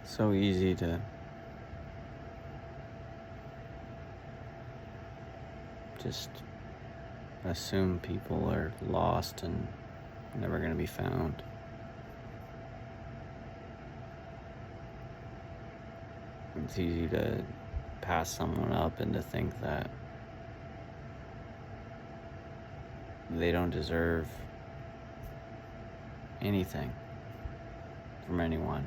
So easy to just assume people are lost and never going to be found. It's easy to pass someone up and to think that they don't deserve anything from anyone.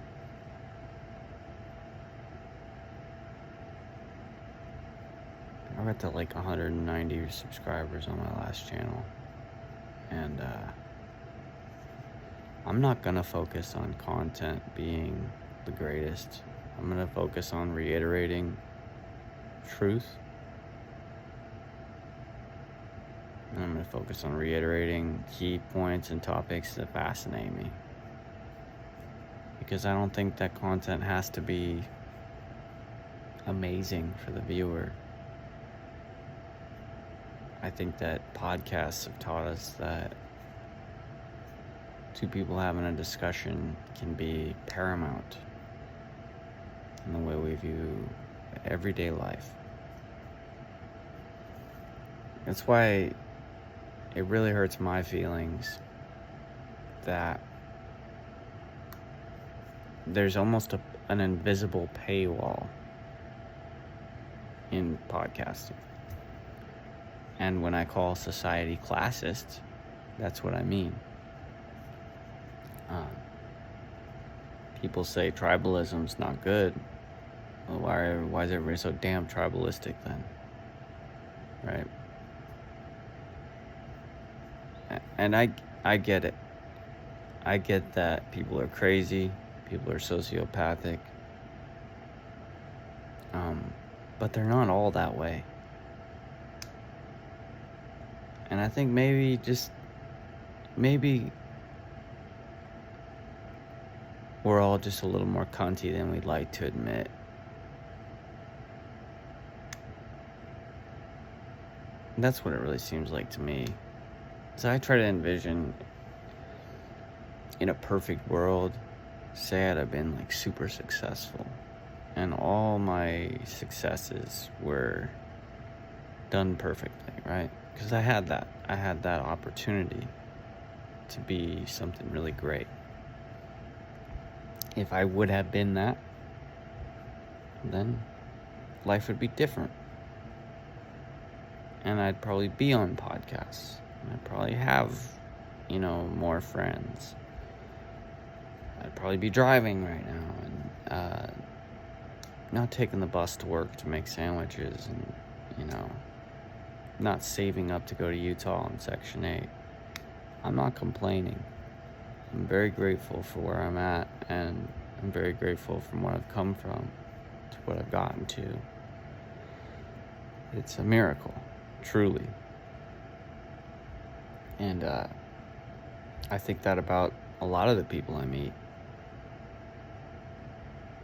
I'm at like 190 subscribers on my last channel, and I'm not gonna focus on content being the greatest. I'm gonna focus on reiterating truth, and I'm gonna focus on reiterating key points and topics that fascinate me, because I don't think that content has to be amazing for the viewer. I think that podcasts have taught us that two people having a discussion can be paramount in the way we view everyday life. That's why it really hurts my feelings that there's almost an invisible paywall in podcasting. And when I call society classist, that's what I mean. People say tribalism's not good. Well, why is everybody so damn tribalistic then? Right? And I get it. I get that people are crazy, people are sociopathic, but they're not all that way. And I think maybe we're all just a little more cunty than we'd like to admit. And that's what it really seems like to me. So I try to envision, in a perfect world, say I'd have been like super successful, and all my successes were done perfectly, right? Because I had that opportunity to be something really great. If I would have been that, then life would be different. And I'd probably be on podcasts. And I'd probably have, more friends. I'd probably be driving right now and not taking the bus to work to make sandwiches and, not saving up to go to Utah on Section 8. I'm not complaining. I'm very grateful for where I'm at, and I'm very grateful from what I've come from to what I've gotten to. It's a miracle, truly. And I think that about a lot of the people I meet.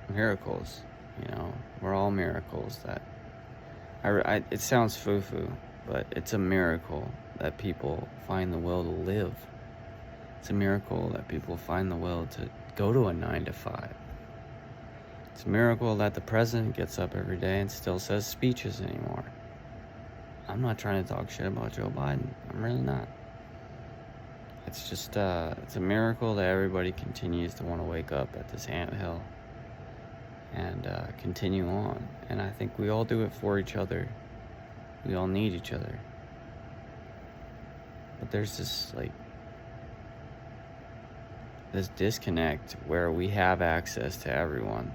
Miracles, we're all miracles. That it sounds foo-foo, but it's a miracle that people find the will to live. It's a miracle that people find the will to go to a 9-to-5. It's a miracle that the president gets up every day and still says speeches anymore. I'm not trying to talk shit about Joe Biden. I'm really not. It's just, it's a miracle that everybody continues to want to wake up at this anthill and continue on. And I think we all do it for each other. We all need each other. But there's this disconnect where we have access to everyone.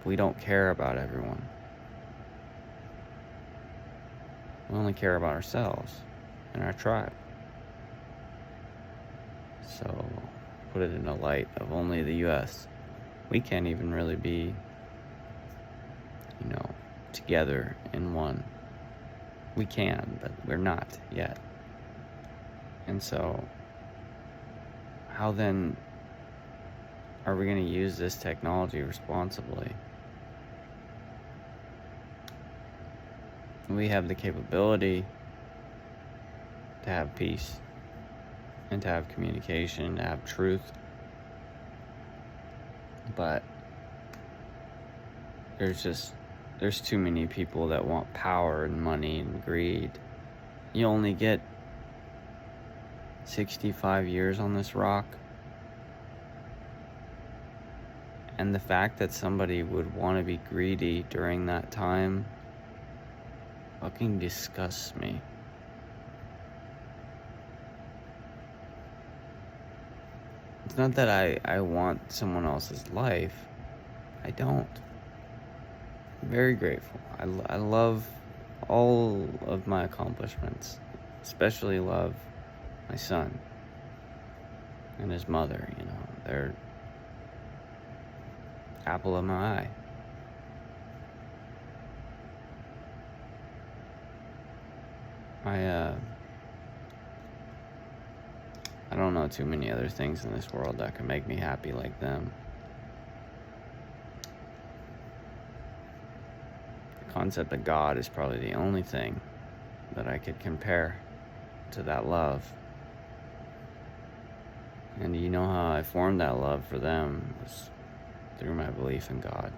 We don't care about everyone. We only care about ourselves and our tribe. So, put it in the light of only the U.S. We can't even really be, together in one. We can, but we're not yet. And so, how then are we going to use this technology responsibly? We have the capability to have peace and to have communication, to have truth. But there's too many people that want power and money and greed. You only get 65 years on this rock. And the fact that somebody would want to be greedy during that time fucking disgusts me. It's not that I want someone else's life. I don't. I'm very grateful. I love all of my accomplishments. Especially love my son and his mother, you know. They're apple of my eye. I don't know too many other things in this world that can make me happy like them. The concept of God is probably the only thing that I could compare to that love. And you know how I formed that love for them was through my belief in God.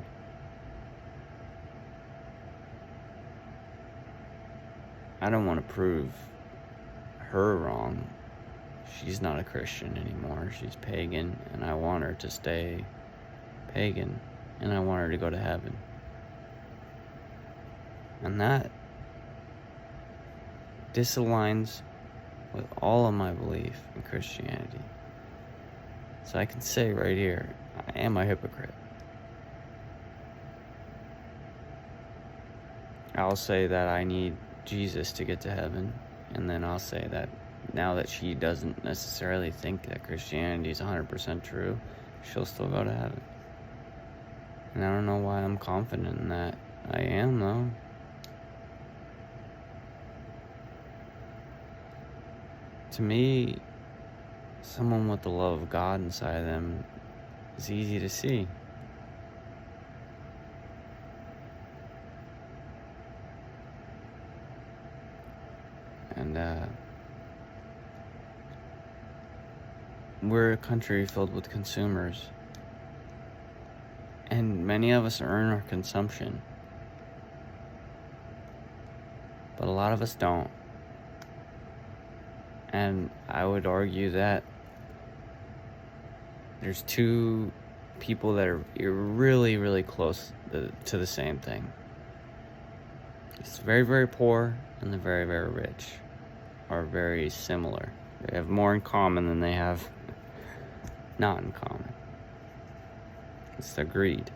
I don't want to prove her wrong. She's not a Christian anymore. She's pagan, and I want her to stay pagan, and I want her to go to heaven. And that disaligns with all of my belief in Christianity. So I can say right here, I am a hypocrite. I'll say that I need Jesus to get to heaven, and then I'll say that now that she doesn't necessarily think that Christianity is 100% true, she'll still go to heaven. And I don't know why I'm confident in that. I am, though. To me, someone with the love of God inside of them is easy to see. And we're a country filled with consumers, and many of us earn our consumption, but a lot of us don't. And I would argue that there's two people that are really, really close to the same thing. It's very, very poor and the very, very rich are very similar. They have more in common than they have not in common. It's their greed.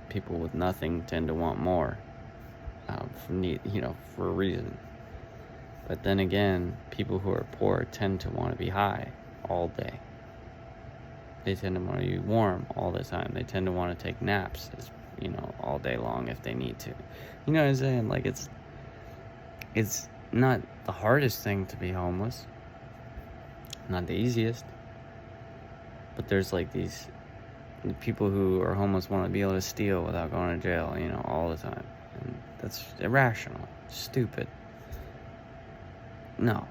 People with nothing tend to want more, for a reason. But then again, people who are poor tend to want to be high all day. They tend to want to be warm all the time. They tend to want to take naps, all day long if they need to. You know what I'm saying? Like, it's not the hardest thing to be homeless. Not the easiest. But there's like these people who are homeless want to be able to steal without going to jail, all the time. And that's irrational. Stupid. No.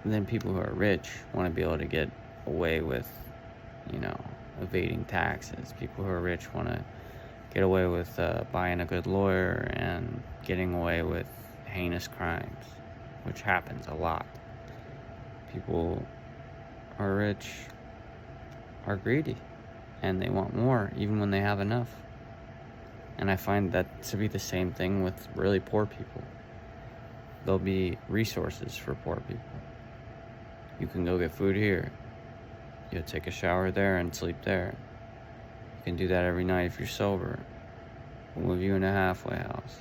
And then people who are rich want to be able to get away with, evading taxes. People who are rich want to get away with buying a good lawyer and getting away with heinous crimes, which happens a lot. People who are rich are greedy, and they want more even when they have enough. And I find that to be the same thing with really poor people. There'll be resources for poor people. You can go get food here. You'll take a shower there and sleep there. You can do that every night if you're sober. We'll move you in a halfway house,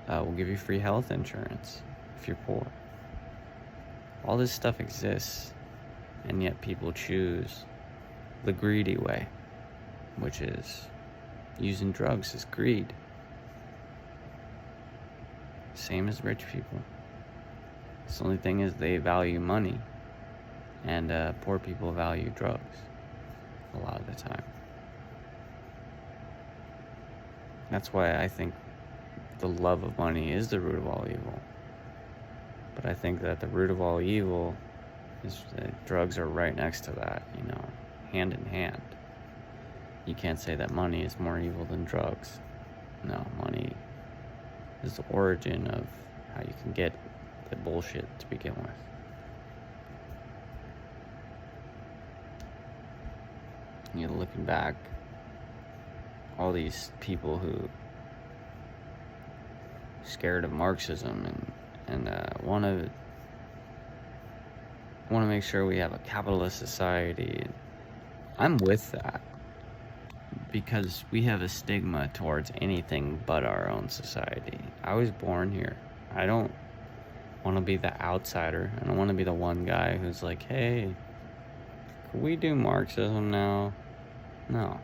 we'll give you free health insurance if you're poor. All this stuff exists, and yet people choose the greedy way, which is using drugs as greed. Same as rich people. The only thing is they value money, and poor people value drugs a lot of the time. That's why I think the love of money is the root of all evil. But I think that the root of all evil is that drugs are right next to that, hand in hand. You can't say that money is more evil than drugs. No, money is the origin of how you can get the bullshit to begin with. You're looking back, all these people who scared of Marxism and want to make sure we have a capitalist society. I'm with that, because we have a stigma towards anything but our own society. I was born here. I don't want to be the outsider. I don't want to be the one guy who's like, hey, can we do Marxism now? No.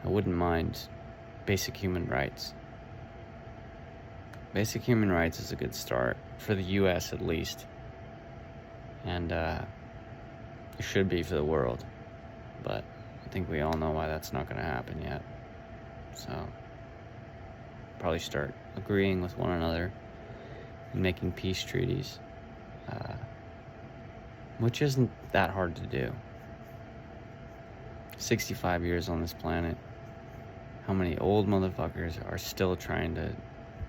I wouldn't mind basic human rights. Basic human rights is a good start, for the US at least. And it should be for the world. But I think we all know why that's not going to happen yet. So, probably start agreeing with one another and making peace treaties, which isn't that hard to do. 65 years on this planet. How many old motherfuckers are still trying to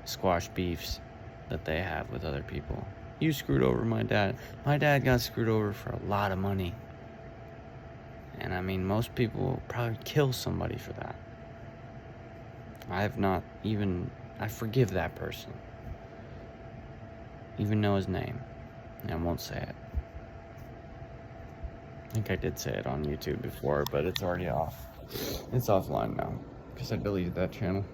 squash beefs that they have with other people? You screwed over my dad. My dad got screwed over for a lot of money. And I mean, most people will probably kill somebody for that. I forgive that person. Even know his name. And I won't say it. I think I did say it on YouTube before, but it's already off. It's offline now, because I deleted that channel.